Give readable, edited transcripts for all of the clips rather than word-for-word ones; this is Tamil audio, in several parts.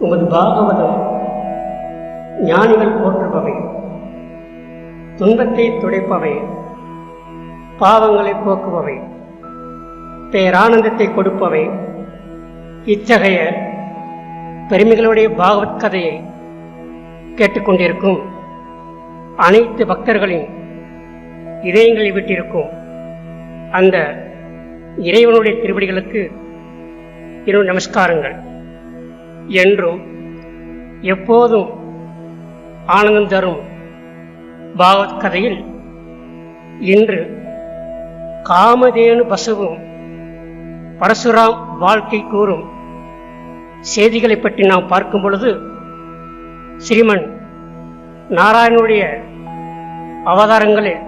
உமது பாகவதம் ஞானிகள் போற்றுபவை, துன்பத்தை துடைப்பவை, பாவங்களை போக்குபவை, பேரானந்தத்தை கொடுப்பவை. இத்தகைய பெருமைகளுடைய பாகவத் கதையை கேட்டுக்கொண்டிருக்கும் அனைத்து பக்தர்களின் இதயங்களை விட்டிருக்கும் அந்த இறைவனுடைய திருவடிகளுக்கு என்னுடைய நமஸ்காரங்கள். என்றும் எப்போதும் ஆனந்தம் தரும் பாகவத் கதையில் இன்று காமதேனு பசுவும் பரசுராம் வாழ்க்கை கூறும் செய்திகளை பற்றி நாம் பார்க்கும் பொழுது, ஸ்ரீமன் நாராயணனுடைய அவதாரங்களில்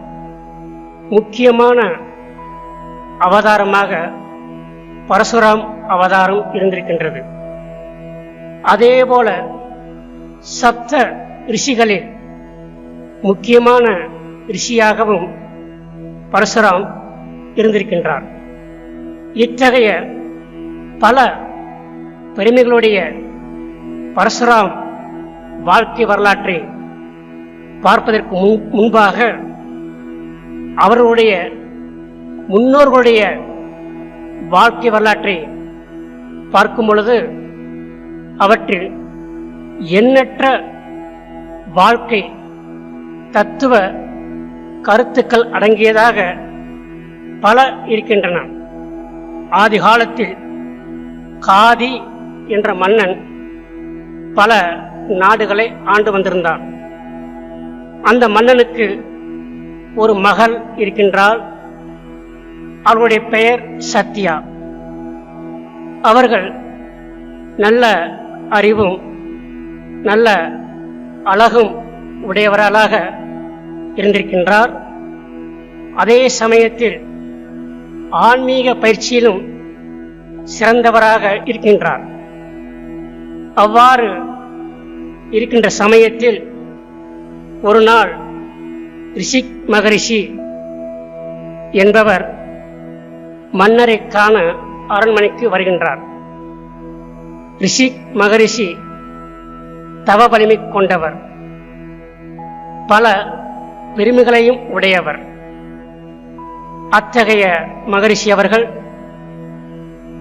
முக்கியமான அவதாரமாக பரசுராம் அவதாரம் இருந்திருக்கின்றது. அதேபோல சப்த ரிஷிகளில் முக்கியமான ரிஷியாகவும் பரசுராம் இருந்திருக்கின்றார். இத்தகைய பல பெருமைகளுடைய பரசுராம் வாழ்க்கை வரலாற்றை பார்ப்பதற்கு முன்பாக அவர்களுடைய முன்னோர்களுடைய வாழ்க்கை வரலாற்றை பார்க்கும் பொழுது அவற்றில் எண்ணற்ற வாழ்க்கை தத்துவ கருத்துக்கள் அடங்கியதாக பல இருக்கின்றன. ஆதி காலத்தில் காதி என்ற மன்னன் பல நாடுகளை ஆண்டு வந்திருந்தான். அந்த மன்னனுக்கு ஒரு மகள் இருக்கின்றாள். அவருடைய பெயர் சத்யா. அவர்கள் நல்ல அறிவும் நல்ல அழகும் உடையவர்களாக இருந்திருக்கின்றார். அதே சமயத்தில் ஆன்மீக பயிற்சியிலும் சிறந்தவராக இருக்கின்றார். அவ்வாறு இருக்கின்ற சமயத்தில் ஒரு நாள் ரிஷிக் மகரிஷி என்பவர் மன்னரை காண அரண்மனைக்கு வருகின்றார். ரிஷிக் மகரிஷி தவ வலிமை கொண்டவர், பல பெருமைகளையும் உடையவர். அத்தகைய மகரிஷி அவர்கள்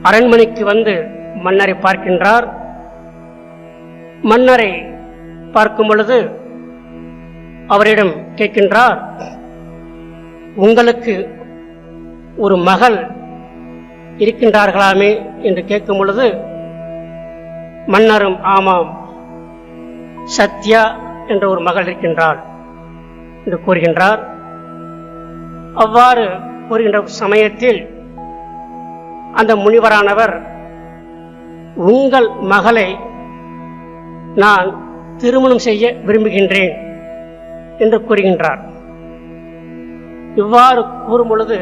அரண்மனைக்கு வந்து மன்னரை பார்க்கின்றார். மன்னரை பார்க்கும் பொழுது அவரிடம் கேட்கின்றார், உங்களுக்கு ஒரு மகள் இருக்கின்றார்களாமே என்று கேட்கும் பொழுது மன்னரும் ஆமாம், சத்யா என்ற ஒரு மகள் இருக்கின்றாள் என்று கூறுகின்றார். அவ்வாறு கூறுகின்ற சமயத்தில் அந்த முனிவரானவர், உங்கள் மகளை நான் திருமணம் செய்ய விரும்புகின்றேன் என்று கூறுகின்றார். இவ்வாறு கூறும் பொழுது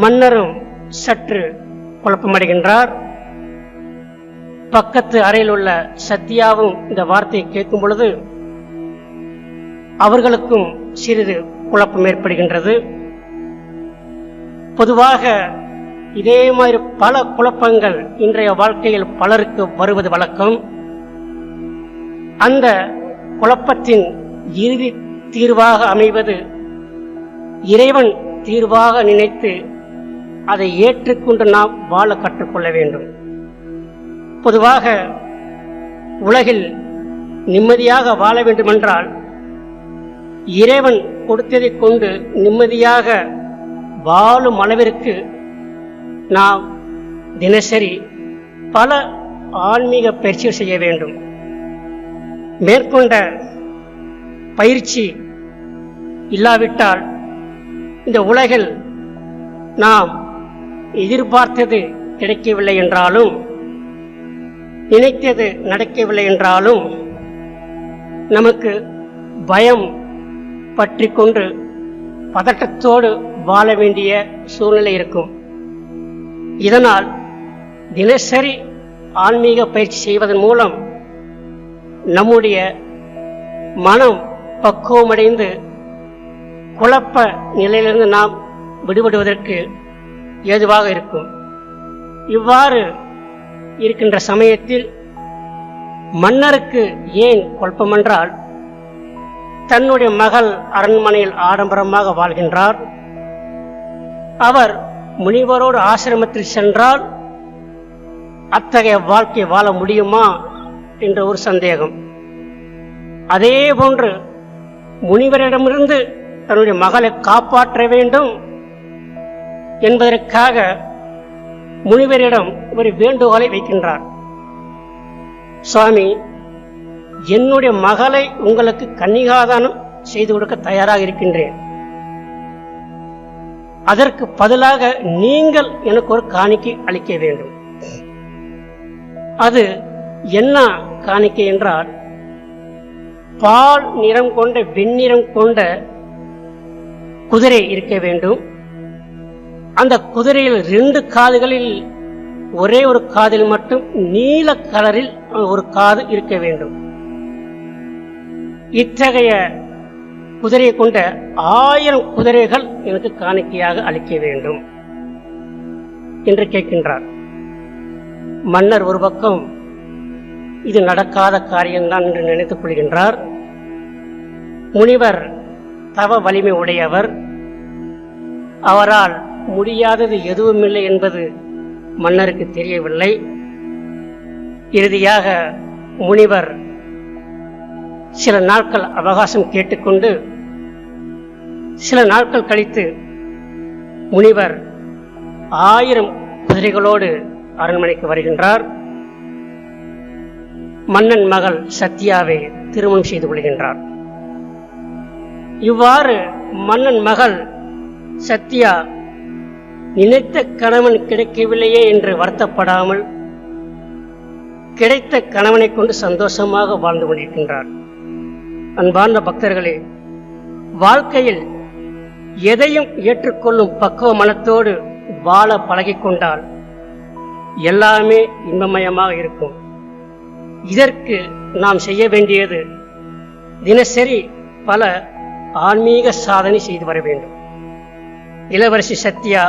மன்னரும் சற்று குழப்பமடைகின்றார். பக்கத்து அறையில் உள்ள சத்யாவும் இந்த வார்த்தையை கேட்கும் பொழுது அவர்களுக்கும் சிறிது குழப்பம் ஏற்படுகின்றது. பொதுவாக இதே மாதிரி பல குழப்பங்கள் இன்றைய வாழ்க்கையில் பலருக்கு வருவது வழக்கம். அந்த குழப்பத்தின் இறுதி தீர்வாக அமைவது இறைவன் தீர்வாக நினைத்து அதை ஏற்றுக்கொண்டு நாம் வாழ கற்றுக்கொள்ள வேண்டும். பொதுவாக உலகில் நிம்மதியாக வாழ வேண்டுமென்றால் இறைவன் கொடுத்ததை கொண்டு நிம்மதியாக வாழும் அளவிற்கு நாம் தினசரி பல ஆன்மீக பயிற்சி செய்ய வேண்டும். மேற்கொண்ட பயிற்சி இல்லாவிட்டால் இந்த உலகில் நாம் எதிர்பார்த்தது கிடைக்கவில்லை என்றாலும், நினைத்தது நடக்கவில்லை என்றாலும் நமக்கு பயம் பற்றி கொண்டு பதட்டத்தோடு வாழ வேண்டிய சூழ்நிலை இருக்கும். இதனால் தினசரி ஆன்மீக பயிற்சி செய்வதன் மூலம் நம்முடைய மனம் பக்குவமடைந்து குழப்ப நிலையிலிருந்து நாம் விடுபடுவதற்கு ஏதுவாக இருக்கும். இவ்வாறு இருக்கின்ற சமயத்தில் மன்னருக்கு ஏன் குழப்பமென்றால், தன்னுடைய மகள் அரண்மனையில் ஆடம்பரமாக வாழ்கின்றார். அவர் முனிவரோடு ஆசிரமத்தில் சென்றால் அத்தகைய வாழ்க்கை வாழ முடியுமா என்ற ஒரு சந்தேகம். அதே போன்று முனிவரிடமிருந்து தன்னுடைய மகளை காப்பாற்ற வேண்டும் என்பதற்காக முனிவரிடம் ஒரு வேண்டுகோளை வைக்கின்றார். சுவாமி, என்னுடைய மகளை உங்களுக்கு கன்னிகாதானம் செய்து கொடுக்க தயாராக இருக்கின்றேன். அதற்கு பதிலாக நீங்கள் எனக்கு ஒரு காணிக்கை அளிக்க வேண்டும். அது என்ன காணிக்கை என்றால், பால் நிறம் கொண்ட வெண்ணிறம் கொண்ட குதிரை இருக்க வேண்டும். அந்த குதிரையில் 2 காதுகளில் ஒரே ஒரு காதில் மட்டும் நீல கலரில் ஒரு காது இருக்க வேண்டும். இத்தகைய குதிரையை கொண்ட 1000 குதிரைகள் எனக்கு காணிக்கையாக அளிக்க வேண்டும் என்று கேட்கின்றார். மன்னர் ஒரு பக்கம் இது நடக்காத காரியம்தான் என்று நினைத்துக் கொள்கின்றார். முனிவர் தவ வலிமை உடையவர், அவரால் முடியாதது எதுவுமில்லை என்பது மன்னருக்கு தெரியவில்லை. இறுதியாக முனிவர் சில நாட்கள் அவகாசம் கேட்டுக்கொண்டு, சில நாட்கள் கழித்து முனிவர் 1000 குதிரைகளோடு அரண்மனைக்கு வருகின்றார். மன்னன் மகள் சத்யாவை திருமணம் செய்து கொள்கின்றார். இவ்வாறு மன்னன் மகள் சத்யா நினைத்த கணவன் கிடைக்கவில்லையே என்று வருத்தப்படாமல் கிடைத்த கணவனை கொண்டு சந்தோஷமாக வாழ்ந்து கொண்டிருக்கின்றார். அன்பார்ந்த பக்தர்களே, வாழ்க்கையில் எதையும் ஏற்றுக்கொள்ளும் பக்குவ மனத்தோடு வாழ பழகிக்கொண்டால் எல்லாமே இன்பமயமாக இருக்கும். இதற்கு நாம் செய்ய வேண்டியது தினசரி பல ஆன்மீக சாதனை செய்து வர வேண்டும். இளவரசி சத்யா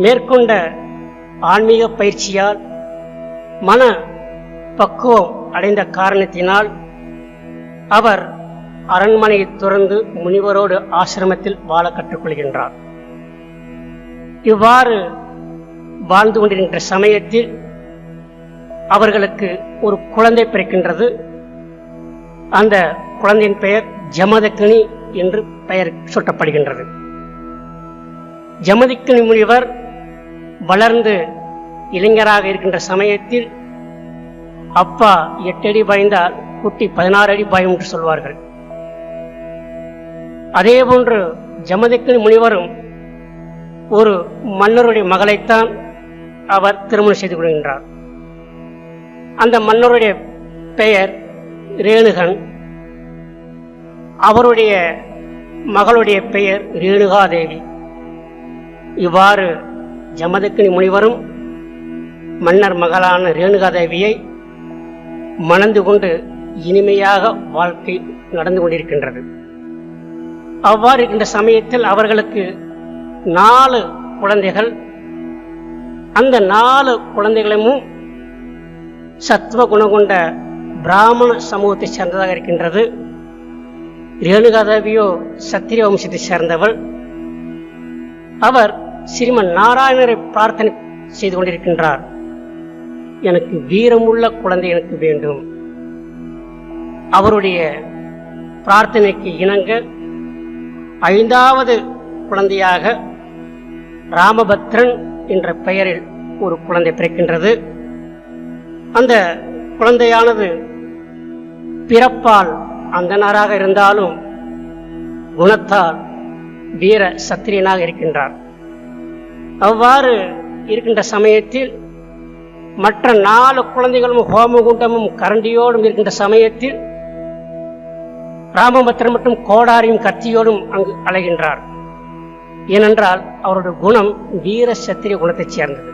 மேற்கொண்ட ஆன்மீக பயிற்சியால் மன பக்குவம் அடைந்த காரணத்தினால் அவர் அரண்மனையை துறந்து முனிவரோடு ஆசிரமத்தில் வாழ கற்றுக்கொள்கின்றார். இவ்வாறு வாழ்ந்து கொண்டிருக்கின்ற சமயத்தில் அவர்களுக்கு ஒரு குழந்தை பிறக்கின்றது. அந்த குழந்தையின் பெயர் ஜமதக்னி என்று பெயர் சூட்டப்படுகின்றது. ஜமதக்னி முனிவர் வளர்ந்து இளைஞராக இருக்கின்ற சமயத்தில் அப்பா 8 அடி பாய்ந்தால் குட்டி 16 அடி பாயும் என்று சொல்வார்கள். அதே போன்று ஜமதக்னி முனிவரும் ஒரு மன்னருடைய மகளைத்தான் அவர் திருமணம் செய்து கொள்கின்றார். அந்த மன்னருடைய பெயர் ரேணுகன், அவருடைய மகளுடைய பெயர் ரேணுகாதேவி. இவ்வாறு ஜமதக்னி முனிவரும் மன்னர் மகளான ரேணுகாதேவியை மணந்து கொண்டு இனிமையாக வாழ்க்கை நடந்து கொண்டிருக்கின்றது. அவ்வாறு இருக்கின்ற சமயத்தில் அவர்களுக்கு 4 குழந்தைகள். அந்த 4 குழந்தைகளும் சத்துவ குணம் கொண்ட பிராமண சமூகத்தை சேர்ந்ததாக இருக்கின்றது. ரேணுகாதேவியோ சத்திரிய வம்சத்தை சேர்ந்தவள். அவர் ஸ்ரீமன் நாராயணரை பிரார்த்தனை செய்து கொண்டிருக்கின்றார். எனக்கு வீரமுள்ள குழந்தை எனக்கு வேண்டும். அவருடைய பிரார்த்தனைக்கு இணங்க 5வது குழந்தையாக ராமபத்ரன் என்ற பெயரில் ஒரு குழந்தை பிறக்கின்றது. அந்த குழந்தையானது பிறப்பால் அந்தனராக இருந்தாலும் குணத்தால் வீர சத்திரியனாக இருக்கின்றார். அவ்வாறு இருக்கின்ற சமயத்தில் மற்ற 4 குழந்தைகளும் ஹோமகுண்டமும் கரண்டியோடும் இருக்கின்ற சமயத்தில் ராமபத்ரன் மற்றும் கோடாரியும் கத்தியோடும் அங்கு அலைகின்றார். ஏனென்றால் அவருடைய குணம் வீர சத்திரிய குணத்தைச் சேர்ந்தது.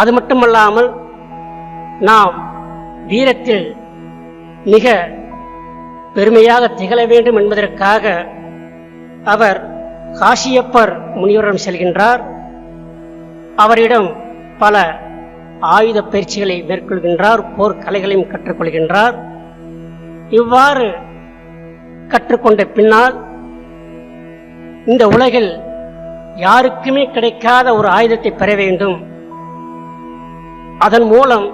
அது மட்டுமல்லாமல் நாம் வீரத்தில் மிக பெருமையாக திகழ வேண்டும் என்பதற்காக அவர் காசியப்பர் முனிவரிடம் செல்கின்றார். அவரிடம் பல ஆயுத பயிற்சிகளை மேற்கொள்கின்றார், போர் கலைகளையும் கற்றுக்கொள்கின்றார். இவ்வாறு கற்றுக்கொண்ட பின்னால் இந்த உலகில் யாருக்குமே கிடைக்காத ஒரு ஆயுதத்தை பெற வேண்டும், அதன் மூலம்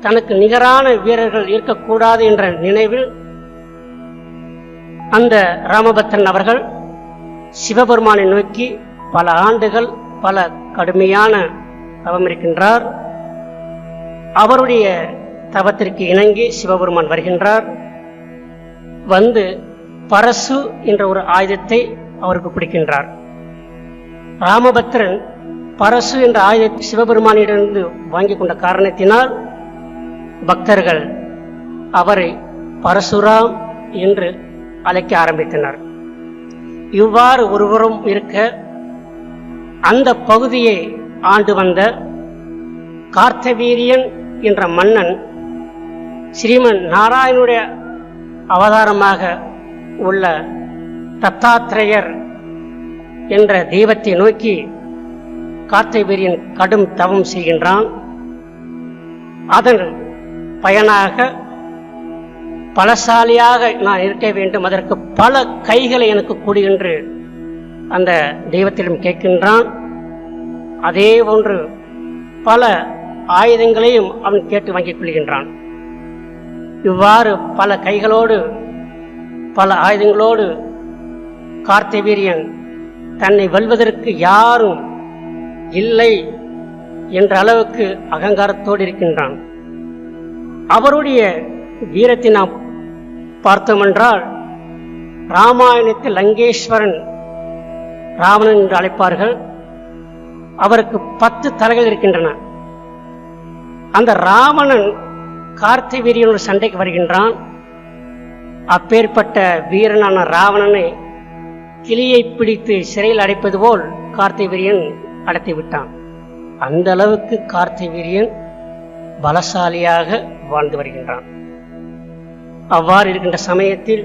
தனக்கு நிகரான வீரர்கள் இருக்கக்கூடாது என்ற நினைவில் அந்த ராமபக்தன் அவர்கள் சிவபெருமானை நோக்கி பல ஆண்டுகள் பல கடுமையான தவம் இருக்கின்றார். அவருடைய தவத்திற்கு இணங்கி சிவபெருமான் வருகின்றார். வந்து பரசு என்ற ஒரு ஆயுதத்தை அவருக்கு கொடுக்கின்றார். ராமபக்தரன் பரசு என்ற ஆயுதத்தை சிவபெருமானிடமிருந்து வாங்கி கொண்ட காரணத்தினால் பக்தர்கள் அவரை பரசுராம் என்று அழைக்க ஆரம்பித்தனர். இவ்வாறு ஒருவரும் இருக்க அந்த பகுதியை ஆண்டு வந்த கார்த்தவீரியன் என்ற மன்னன் ஸ்ரீமன் நாராயணனுடைய அவதாரமாக உள்ள தத்தாத்ரேயர் என்ற தெய்வத்தை நோக்கி கார்த்தவீரியன் கடும் தவம் செய்கின்றான். அதன் பயனாக பலசாலியாக நான் இருக்க வேண்டும், அதற்கு பல கைகளை எனக்கு கொடு என்று அந்த தெய்வத்திடம் கேட்கின்றான். அதே போன்று பல ஆயுதங்களையும் அவன் கேட்டு வாங்கிக் கொள்கின்றான். இவ்வாறு பல கைகளோடு பல ஆயுதங்களோடு கார்த்தவீரியன் தன்னை வெல்வதற்கு யாரும் இல்லை என்ற அளவுக்கு அகங்காரத்தோடு இருக்கின்றான். அவருடைய வீரத்தை நாம் பார்த்தோமென்றால் ராமாயணத்தில் லங்கேஸ்வரன் ராவணன் என்று அழைப்பார்கள். அவருக்கு 10 தலைகள் இருக்கின்றன. அந்த ராவணன் கார்த்தவீரியனோடு சண்டைக்கு வருகின்றான். அப்பேற்பட்ட வீரனான ராவணனை கிளியை பிடித்து சிறையில் அடைப்பது போல் கார்த்தவீரியன் அடைத்து விட்டான். அந்த அளவுக்கு கார்த்தவீரியன் பலசாலியாக வாழ்ந்து வருகின்றான். அவ்வாறு இருக்கின்ற சமயத்தில்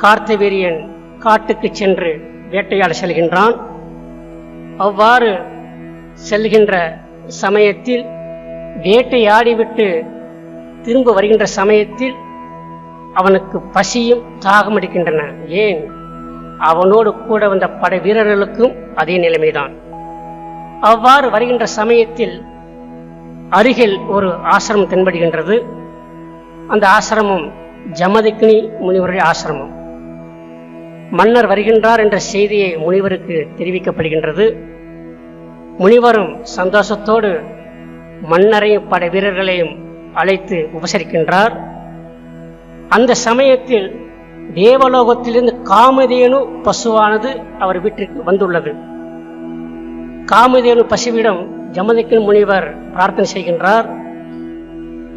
கார்த்தவீரியன் காட்டுக்கு சென்று வேட்டையாட செல்கின்றான். அவ்வாறு செல்கின்ற சமயத்தில் வேட்டையாடிவிட்டு திரும்ப வருகின்ற சமயத்தில் அவனுக்கு பசியும் தாகம் அடிக்கின்றன. ஏன், அவனோடு கூட வந்த படை வீரர்களுக்கும் அதே நிலைமைதான். அவ்வாறு வருகின்ற சமயத்தில் அருகில் ஒரு ஆசிரமம் தென்படுகின்றது. அந்த ஆசிரமம் ஜமதக்னி முனிவருடைய ஆசிரமம். மன்னர் வருகின்றார் என்ற செய்தியை முனிவருக்கு தெரிவிக்கப்படுகின்றது. முனிவரும் சந்தோஷத்தோடு மன்னரையும் படை வீரர்களையும் அழைத்து உபசரிக்கின்றார். அந்த சமயத்தில் தேவலோகத்திலிருந்து காமதேனு பசுவானது அவர் வீட்டிற்கு வந்துள்ளது. காமதேனு பசுவிடம் ஜமதக்னி முனிவர் பிரார்த்தனை செய்கின்றார்.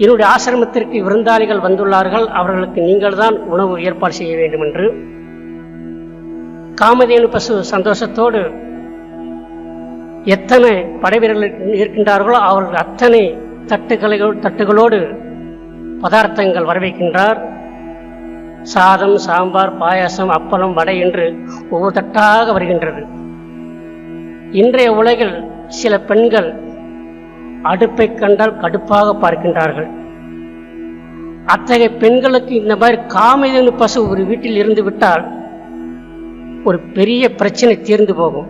என்னுடைய ஆசிரமத்திற்கு விருந்தாளிகள் வந்துள்ளார்கள், அவர்களுக்கு நீங்கள் தான் உணவு ஏற்பாடு செய்ய வேண்டும் என்று. காமதேனு பசு சந்தோஷத்தோடு எத்தனை படைவீரர்கள் இருக்கின்றார்களோ அவர்கள் அத்தனை தட்டுகளோடு பதார்த்தங்கள் வரவைக்கின்றார். சாதம், சாம்பார், பாயாசம், அப்பளம், வடை என்று ஒவ்வொரு தட்டாக வருகின்றது. இன்றைய உலகில் சில பெண்கள் அடுப்பை கண்டால் கடுப்பாக பார்க்கின்றார்கள். அத்தகைய பெண்களுக்கு இந்த மாதிரி காமதேனு பசு ஒரு வீட்டில் இருந்து விட்டால் ஒரு பெரிய பிரச்சனை தீர்ந்து போகும்.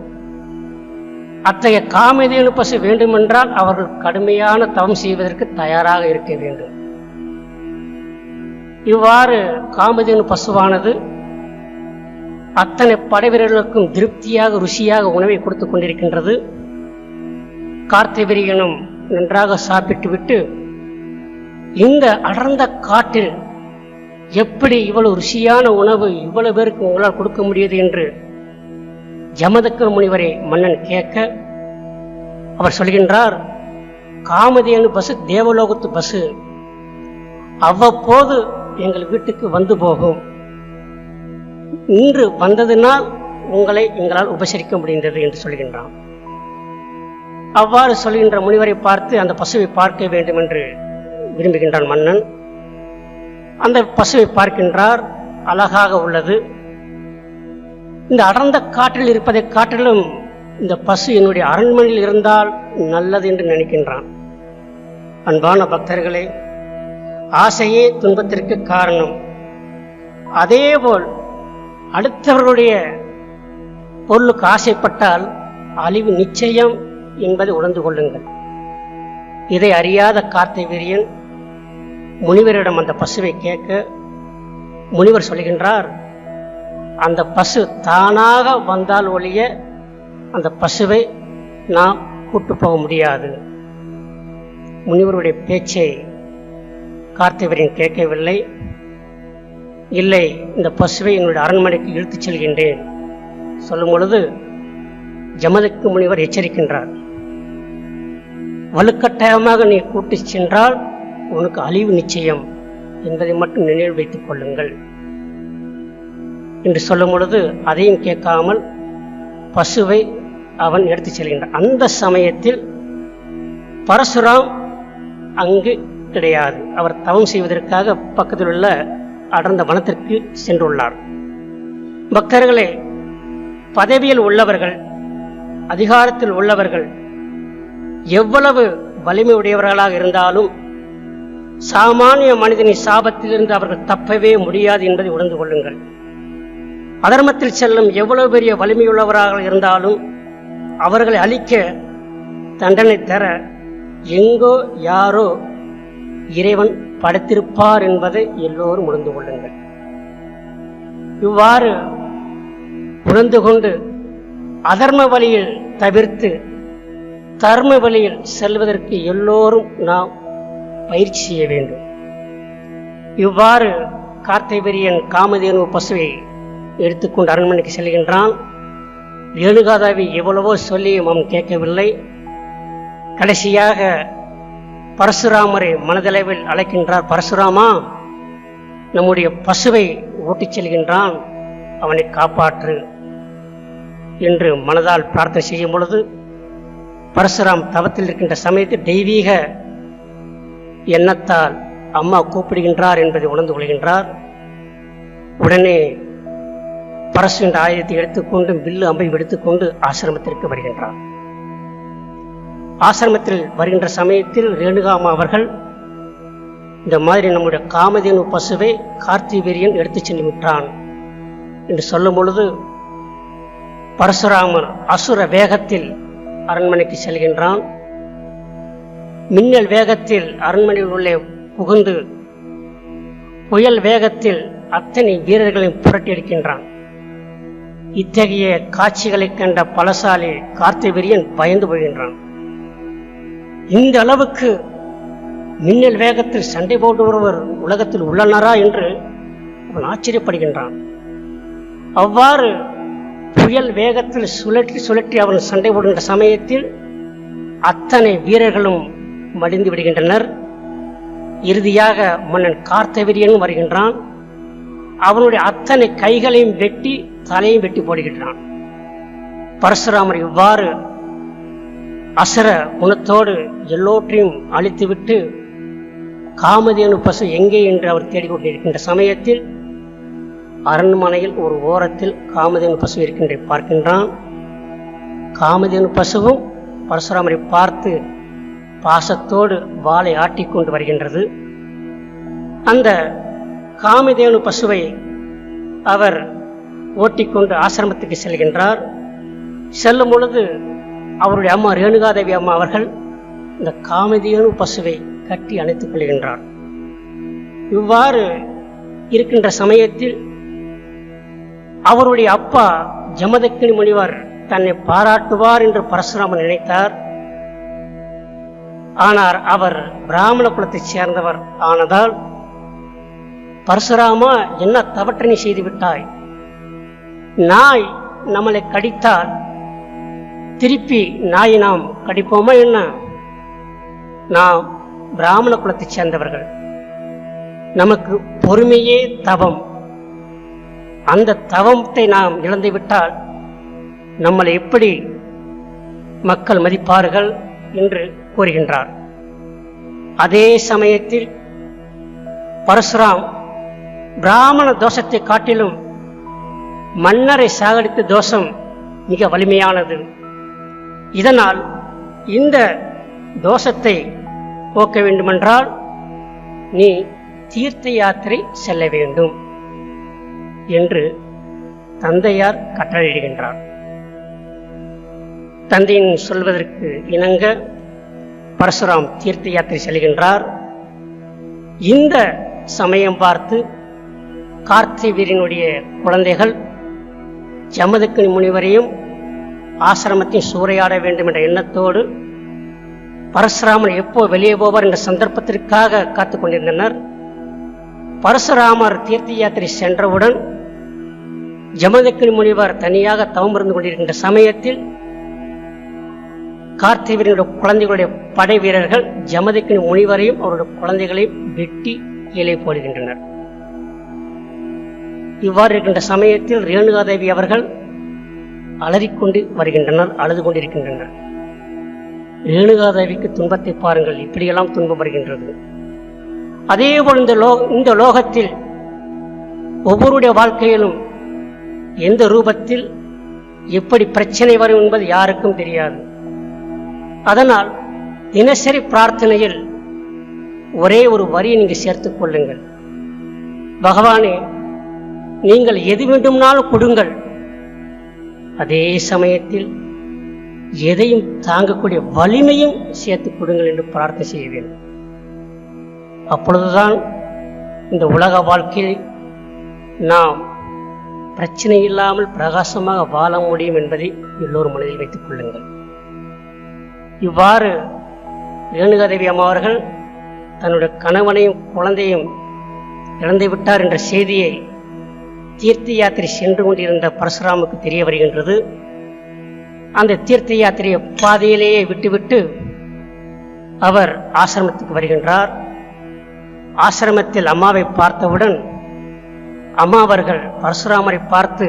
அத்தகைய காமதேனு பசு வேண்டுமென்றால் அவர்கள் கடுமையான தவம் செய்வதற்கு தயாராக இருக்க வேண்டும். இவ்வாறு காமதேனு பசுவானது அத்தனை படைவீரர்களுக்கும் திருப்தியாக ருசியாக உணவை கொடுத்துக் கொண்டிருக்கின்றது. கார்த்தவீரியனும் நன்றாக சாப்பிட்டு விட்டு இந்த அடர்ந்த காட்டில் எப்படி இவ்வளவு ருசியான உணவு இவ்வளவு பேருக்கு உங்களால் கொடுக்க முடியாது என்று ஜமதக்னி முனிவரை மன்னன் கேட்க அவர் சொல்கின்றார், காமதேனு பசு தேவலோகத்து பசு, அவ்வப்போது எங்கள் வீட்டுக்கு வந்து போகும். இன்று வந்ததினால் உங்களை எங்களால் உபசரிக்க முடிந்தது என்று சொல்கின்றான். அவ்வாறு சொல்கின்ற முனிவரை பார்த்து அந்த பசுவை பார்க்க வேண்டும் என்று விரும்புகின்றான் மன்னன். அந்த பசுவை பார்க்கின்றார், அழகாக உள்ளது. இந்த அடர்ந்த காற்றில் இருப்பதை காட்டிலும் இந்த பசு என்னுடைய அரண்மனையில் இருந்தால் நல்லது என்று நினைக்கின்றான். அன்பான பக்தர்களே, ஆசையே துன்பத்திற்கு காரணம். அதேபோல் அடுத்தவர்களுடைய பொருளுக்கு ஆசைப்பட்டால் அழிவு நிச்சயம் என்பதை உணர்ந்து கொள்ளுங்கள். இதை அறியாத கார்த்திவீரியன் முனிவரிடம் அந்த பசுவை கேட்க, முனிவர் சொல்கின்றார், அந்த பசு தானாக வந்தால் ஒழிய அந்த பசுவை நாம் கூட்டு போக முடியாது. முனிவருடைய பேச்சை கார்த்திவீரியன் கேட்கவில்லை. இல்லை, இந்த பசுவை என்னுடைய அரண்மனைக்கு இழுத்துச் செல்கின்றேன் சொல்லும் பொழுது ஜமதக்கு முனிவர் எச்சரிக்கின்றார், வலுக்கட்டாயமாக நீ கூட்டி சென்றால் உனக்கு அழிவு நிச்சயம் என்பதை மட்டும் நினைவு வைத்துக் கொள்ளுங்கள் என்று சொல்லும் பொழுது அதையும் கேட்காமல் பசுவை அவன் எடுத்துச் செல்கின்றான். அந்த சமயத்தில் பரசுராம் அங்கு கிடையாது. அவர் தவம் செய்வதற்காக பக்கத்தில் உள்ள அடர்ந்த வனத்திற்கு சென்றுள்ளார். பக்தர்களே, பதவியில் உள்ளவர்கள், அதிகாரத்தில் உள்ளவர்கள் எவ்வளவு வலிமை உடையவர்களாக இருந்தாலும் சாமானிய மனிதனின் சாபத்திலிருந்து அவர்கள் தப்பவே முடியாது என்பதை உணர்ந்து கொள்ளுங்கள். அதர்மத்தில் செல்லும் எவ்வளவு பெரிய வலிமையுள்ளவராக இருந்தாலும் அவர்களை அழிக்க தண்டனை தர எங்கோ யாரோ இறைவன் படைத்திருப்பார் என்பதை எல்லோரும் உணர்ந்து கொள்ளுங்கள். இவ்வாறு உணர்ந்து கொண்டு அதர்ம வழியில் தவிர்த்து தர்ம வழியில் செல்வதற்கு எல்லோரும் நாம் பயிற்சி செய்ய வேண்டும். இவ்வாறு கார்த்திவீரியன் காமதேனு பசுவை எடுத்துக்கொண்டு அரண்மனைக்கு செல்கின்றான். ரேணுகாதேவி எவ்வளவோ சொல்லியும் அவன் கேட்கவில்லை. கடைசியாக பரசுராமரை மனதளவில் அழைக்கின்றார். பரசுராமா, நம்முடைய பசுவை ஓட்டிச் செல்கின்றான், அவனை காப்பாற்று என்று மனதால் பிரார்த்தனை செய்யும் பொழுது பரசுராம் தவத்தில் இருக்கின்ற சமயத்தில் தெய்வீக எண்ணத்தால் அம்மா கூப்பிடுகின்றார் என்பதை உணர்ந்து கொள்கின்றார். உடனே பரசு என்ற ஆயுதத்தை எடுத்துக்கொண்டு வில்லு அம்பையும் எடுத்துக்கொண்டு ஆசிரமத்திற்கு வருகின்றார். ஆசிரமத்தில் வருகின்ற சமயத்தில் ரேணுகாமா அவர்கள் இந்த மாதிரி நம்முடைய காமதேனு பசுவை கார்த்திவீரியன் எடுத்துச் சென்று விட்டான் என்று சொல்லும் பொழுது பரசுராமர் அசுர வேகத்தில் அரண்மனைக்கு செல்கின்றான். மின்னல் வேகத்தில் அரண்மனையில் உள்ளே புகுந்து புயல் வேகத்தில் அத்தனை வீரர்களையும் புரட்டி எடுக்கின்றான். இத்தகைய காட்சிகளை கண்ட பலசாலி கார்த்திவீரியன் பயந்து போகின்றான். இந்த அளவுக்கு மின்னல் வேகத்தில் சண்டை போடுபவர் உலகத்தில் உள்ளனரா என்று அவன் ஆச்சரியப்படுகின்றான். அவ்வாறு புயல் வேகத்தில் சுழற்றி சுழற்றி அவன் சண்டை போடுகின்ற சமயத்தில் அத்தனை வீரர்களும் மடிந்து விடுகின்றனர். இறுதியாக மன்னன் கார்த்திவீரியனும் வருகின்றான். அவனுடைய அத்தனை கைகளையும் வெட்டி தலையும் வெட்டி போடுகின்றான். பரசுராமர் இவ்வாறு அசுர குணத்தோடு எல்லோற்றையும் அழித்துவிட்டு காமதேனு பசு எங்கே என்று அவர் தேடிக்கொண்டிருக்கின்ற சமயத்தில் அரண்மனையில் ஒரு ஓரத்தில் காமதேனு பசு இருக்கின்ற பார்க்கின்றான். காமதேனு பசுவும் பரசுராமரை பார்த்து பாசத்தோடு வாளை ஆட்டிக்கொண்டு வருகின்றது. அந்த காமதேனு பசுவை அவர் ஓட்டிக்கொண்டு ஆசிரமத்துக்கு செல்கின்றார். செல்லும் பொழுது அவருடைய அம்மா ரேணுகாதேவி அம்மா அவர்கள் இந்த காமதேனு பசுவை கட்டி அணைத்துக் கொள்கின்றார். இவ்வாறு இருக்கின்ற சமயத்தில் அவருடைய அப்பா ஜமதக்கினி முனிவர் தன்னை பாராட்டுவார் என்று பரசுராமன் நினைத்தார். ஆனால் அவர் பிராமண குலத்தைச் சேர்ந்தவர் ஆனதால், பரசுராமா, என்ன தவற்றினை செய்து விட்டாய்? நாய் நம்மளை கடித்தால் திருப்பி நாயை நாம் கடிப்போமா என்ன? நாம் பிராமண குலத்தைச் சேர்ந்தவர்கள், நமக்கு பொறுமையே தவம். அந்த தவத்தை நாம் இழந்துவிட்டால் நம்மளை எப்படி மக்கள் மதிப்பார்கள் என்று கூறுகின்றார். அதே சமயத்தில் பரசுராம் பிராமண தோஷத்தை காட்டிலும் மன்னரை சாகடித்த தோஷம் மிக வலிமையானது. இதனால் இந்த தோஷத்தை போக்க வேண்டுமென்றால் நீ தீர்த்த யாத்திரை செல்ல வேண்டும் என்று தந்தையார் கட்டளையிடுகின்றார். தந்தையின் சொல்வதற்கு இணங்க பரசுராம் தீர்த்த யாத்திரை செல்கின்றார். இந்த சமயம் பார்த்து கார்த்திவீரியனுடைய குழந்தைகள் ஜமதக்னி முனிவரையும் ஆசிரமத்தை சூறையாட வேண்டும் என்ற எண்ணத்தோடு பரசுராமர் எப்போ வெளியே போவார் என்ற சந்தர்ப்பத்திற்காக காத்துக் கொண்டிருந்தனர். பரசுராமர் தீர்த்த யாத்திரை சென்றவுடன் ஜமதக்னி முனிவர் தனியாக தவம் இருந்து கொண்டிருக்கின்ற சமயத்தில் கார்த்திவீரியனுடைய குழந்தைகளுடைய படை வீரர்கள் ஜமதக்னி முனிவரையும் அவருடைய குழந்தைகளையும் வெட்டி கீழே போடுகின்றனர். இவ்வாறு இருக்கின்ற சமயத்தில் ரேணுகாதேவி அவர்கள் அலறிக்கொண்டு வருகின்றனர், அழுது கொண்டிருக்கின்றனர். ரேணுகாதேவிக்கு துன்பத்தை பாருங்கள், இப்படியெல்லாம் துன்பம் வருகின்றது. அதேபோல் இந்த லோகத்தில் ஒவ்வொருடைய வாழ்க்கையிலும் எந்த ரூபத்தில் எப்படி பிரச்சனை வரும் என்பது யாருக்கும் தெரியாது. அதனால் தினசரி பிரார்த்தனையில் ஒரே ஒரு வரியை நீங்கள் சேர்த்துக் கொள்ளுங்கள். பகவானே, நீங்கள் எது வேண்டும்னாலும் கொடுங்கள், அதே சமயத்தில் எதையும் தாங்கக்கூடிய வலிமையும் சேர்த்துக் கொடுங்கள் என்று பிரார்த்தனை செய்ய வேண்டும். அப்பொழுதுதான் இந்த உலக வாழ்க்கையில் நாம் பிரச்சனை இல்லாமல் பிரகாசமாக வாழ முடியும் என்பதை எல்லோரும் மனதில் வைத்துக் கொள்ளுங்கள். இவ்வாறு ரேணுகாதேவி அம்மா அவர்கள் தன்னுடைய கணவனையும் குழந்தையும் இழந்து விட்டார் என்ற செய்தியை தீர்த்த யாத்திரை சென்று கொண்டிருந்த பரசுராமுக்கு தெரிய வருகின்றது. அந்த தீர்த்த யாத்திரையை பாதையிலேயே விட்டுவிட்டு அவர் ஆசிரமத்துக்கு வருகின்றார். ஆசிரமத்தில் அம்மாவை பார்த்தவுடன் அம்மா அவர்கள் பரசுராமரை பார்த்து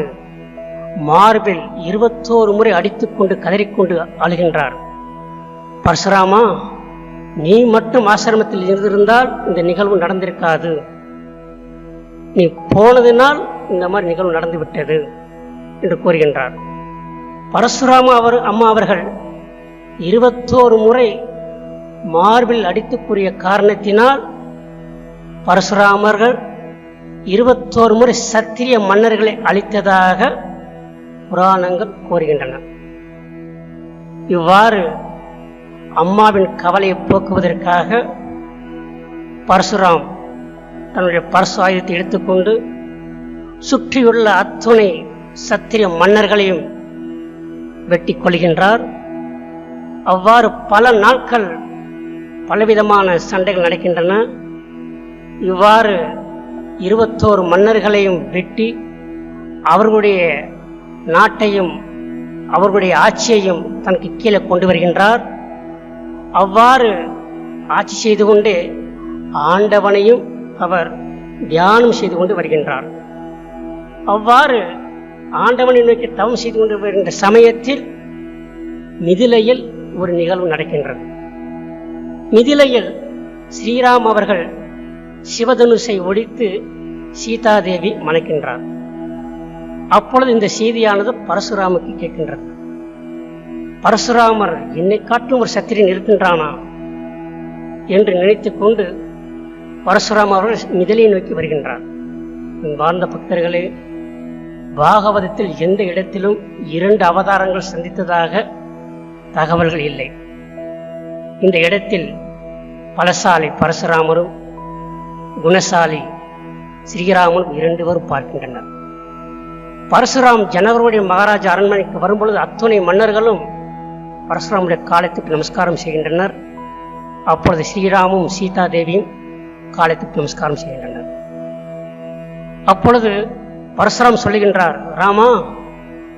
மார்பில் 21 முறை அடித்துக்கொண்டு கதறிக்கொண்டு அழுகின்றார். பரசுராமா, நீ மட்டும் ஆசிரமத்தில் இருந்திருந்தால் இந்த நிகழ்வு நடந்திருக்காது. நீ போனதினால் இந்த மாதிரி நிகழ்வு நடந்துவிட்டது என்று கூறுகின்றார். பரசுராம அம்மா அவர்கள் 21 முறை மார்பில் அடித்து கூறிய காரணத்தினால் பரசுராமர்கள் 21 முறை சத்திரிய மன்னர்களை அழித்ததாக புராணங்கள் கூறுகின்றன. இவ்வாறு அம்மாவின் கவலையை போக்குவதற்காக பரசுராம் தன்னுடைய பரசு ஆயுதத்தை எடுத்துக்கொண்டு சுற்றியுள்ள அத்துணை சத்திரிய மன்னர்களையும் வெட்டி கொள்கின்றார். அவ்வாறு பல நாட்கள் பலவிதமான சண்டைகள் நடக்கின்றன. இவ்வாறு 21 மன்னர்களையும் வெட்டி அவர்களுடைய நாட்டையும் அவர்களுடைய ஆட்சியையும் தனக்கு கீழே கொண்டு வருகின்றார். அவ்வாறு ஆட்சி செய்து கொண்டே ஆண்டவனையும் அவர் தியானம் செய்து கொண்டு வருகின்றார். அவ்வாறு ஆண்டவனை நோக்கி தவம் செய்து கொண்டு வருகின்ற சமயத்தில் மிதிலையில் ஒரு நிகழ்வு நடக்கின்றது. மிதிலையில் ஸ்ரீராம் அவர்கள் சிவதனுசை ஒடித்து சீதாதேவி மணக்கின்றார். அப்பொழுது இந்த செய்தியானது பரசுராமுக்கு கேட்கின்றது. பரசுராமர் என்னை காட்டும் ஒரு சத்திரியன் இருக்கின்றானா என்று நினைத்துக் கொண்டு பரசுராம அவர்கள் மிதிலையை நோக்கி வருகின்றார். வாழ்ந்த பக்தர்களே, பாகவதத்தில் எந்த இடத்திலும் 2 அவதாரங்கள் சந்தித்ததாக தகவல்கள் இல்லை. இந்த இடத்தில் பலசாலி பரசுராமரும் குணசாலி ஸ்ரீராமனும் 2 பேரும் பார்க்கின்றனர். பரசுராம் ஜனகருடைய மகாராஜா அரண்மனைக்கு வரும்பொழுது அத்துணை மன்னர்களும் பரசுராமுடைய காலத்துக்கு நமஸ்காரம் செய்கின்றனர். அப்பொழுது ஸ்ரீராமும் சீதாதேவியும் காலத்துக்கு நமஸ்காரம் செய்கின்றனர். அப்பொழுது பரசுராம் சொல்லுகின்றார், ராமா,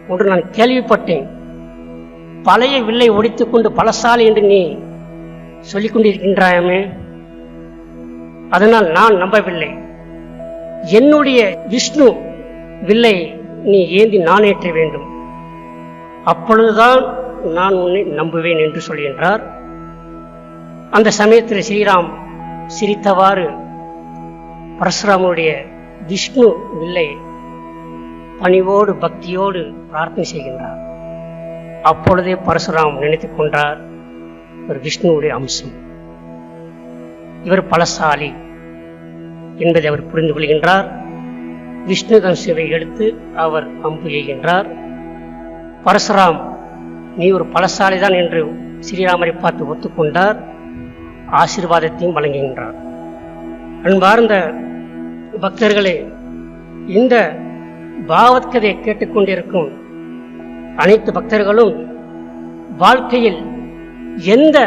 ஒன்று நான் கேள்விப்பட்டேன். பழைய வில்லை ஒடித்துக் கொண்டு பலசாலி என்று நீ சொல்லிக் கொண்டிருக்கின்றாயமே, அதனால் நான் நம்பவில்லை. என்னுடைய விஷ்ணு வில்லை நீ ஏந்தி நான் ஏற்ற வேண்டும், அப்பொழுதுதான் நான் உன்னை நம்புவேன் என்று சொல்கின்றார். அந்த சமயத்தில் ஸ்ரீராம் சிரித்தவாறு பரசுராமனுடைய விஷ்ணு வில்லை பணிவோடு பக்தியோடு பிரார்த்தனை செய்கின்றார். அப்பொழுதே பரசுராம் நினைத்துக் கொண்டார், ஒரு விஷ்ணுவுடைய அம்சம், இவர் பலசாலி என்பதை அவர் புரிந்து கொள்கின்றார். விஷ்ணு தனுஷை எடுத்து அவர் அம்பு எய்கின்றார். பரசுராம், நீ ஒரு பலசாலிதான் என்று ஸ்ரீராமரை பார்த்து ஒத்துக்கொண்டார். ஆசீர்வாதத்தையும் வழங்குகின்றார். அன்பார்ந்த பக்தர்களே, இந்த பாகவத்கதையை கேட்டுக்கொண்டிருக்கும் அனைத்து பக்தர்களும் வாழ்க்கையில் எந்த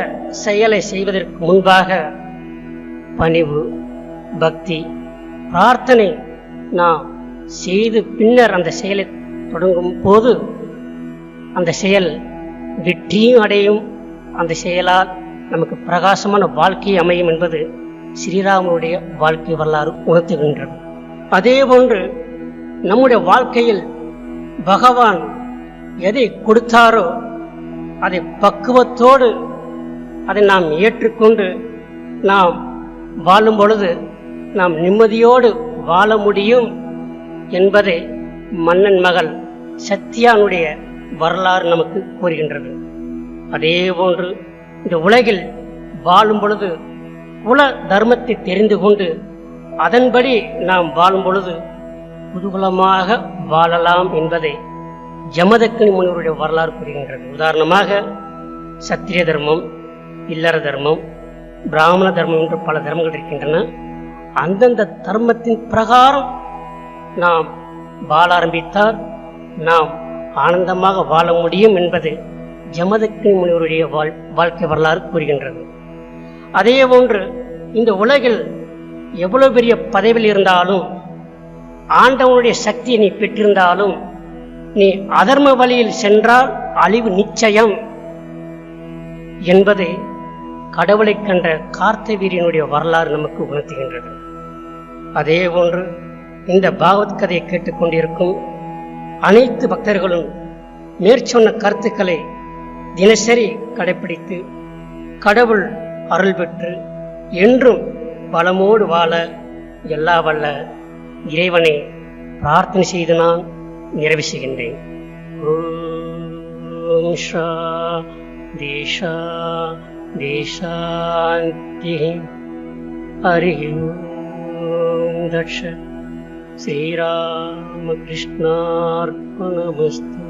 செயலை செய்வதற்கு முன்பாக பணிவு, பக்தி, பிரார்த்தனை நாம் செய்து பின்னர் அந்த செயலை தொடங்கும் போது அந்த செயல் வெற்றியும் அடையும், அந்த செயலால் நமக்கு பிரகாசமான வாழ்க்கை அமையும் என்பது ஸ்ரீராமனுடைய வாழ்க்கை வரலாறு உணர்த்துகின்றது. அதே போன்று நம்முடைய வாழ்க்கையில் பகவான் எதை கொடுத்தாரோ அதை பக்குவத்தோடு அதை நாம் ஏற்றுக்கொண்டு நாம் வாழும் பொழுது நாம் நிம்மதியோடு வாழ முடியும் என்பதை மன்னன் மகள் சத்யானுடைய வரலாறு நமக்கு கூறுகின்றது. அதே போன்று இந்த உலகில் வாழும் பொழுது குல தர்மத்தை தெரிந்து கொண்டு அதன்படி நாம் வாழும் பொழுது குதூகலமாக வாழலாம் என்பதை ஜமதக்கினி முனிவருடைய வரலாறு கூறுகின்றது. உதாரணமாக சத்திரிய தர்மம், இல்லற தர்மம், பிராமண தர்மம் என்று பல தர்மங்கள் இருக்கின்றன. அந்தந்த தர்மத்தின் பிரகாரம் நாம் வாழ ஆரம்பித்தால் நாம் ஆனந்தமாக வாழ முடியும் என்பது ஜமதக்கினி முனிவருடைய வாழ்க்கை வரலாறு கூறுகின்றது. அதே போன்று இந்த உலகில் எவ்வளவு பெரிய பதவியில் இருந்தாலும், ஆண்டவனுடைய சக்தியை நீ பெற்றிருந்தாலும், நீ அதர்ம வழியில் சென்றால் அழிவு நிச்சயம் என்பதை கடவுளை கண்ட கார்த்தவீரியனுடைய வரலாறு நமக்கு உணர்த்துகின்றது. அதே போன்று இந்த பாகவத் கதையை கேட்டுக்கொண்டிருக்கும் அனைத்து பக்தர்களும் மேற்சொன்ன கருத்துக்களை தினசரி கடைபிடித்து கடவுள் அருள் பெற்று என்றும் பலமோடு வாழ எல்லா வல்ல இறைவனை பிரார்த்தனை செய்து நான் நிறைவு செய்கின்றேன். ஓம் சாந்தி சாந்தி. ஹரி ஓம் தட்ச ஸ்ரீராமகிருஷ்ணார்ப்பணமஸ்து.